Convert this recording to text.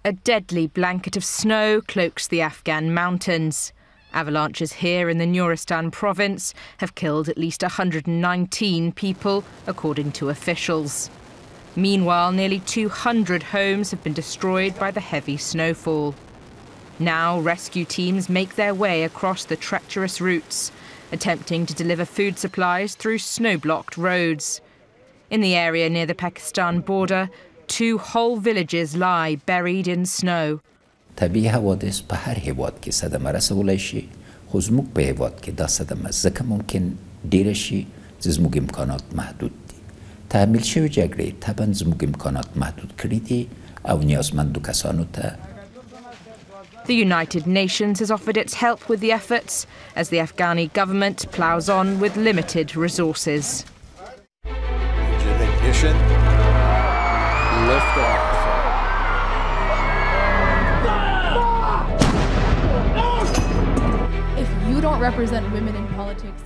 A deadly blanket of snow cloaks the Afghan mountains. Avalanches here in the Nuristan province have killed at least 119 people, according to officials. Meanwhile, nearly 200 homes have been destroyed by the heavy snowfall. Now, rescue teams make their way across the treacherous routes, attempting to deliver food supplies through snow-blocked roads. In the area near the Pakistan border, 2 whole villages lie buried in snow. طبیعی حوادث به هر حیوان که صدمه رسولای شی خودمون به حیوان که دا صدمه زکه ممکن دیر شی زموگ امکانات محدود دی تحمیل شوی جگری طبعا زموگ امکانات محدود کردی او نیازمندو کسانو تا. The United Nations has offered its help with the efforts as the Afghani government ploughs on with limited resources. Ignition. Lift off. If you don't represent women in politics,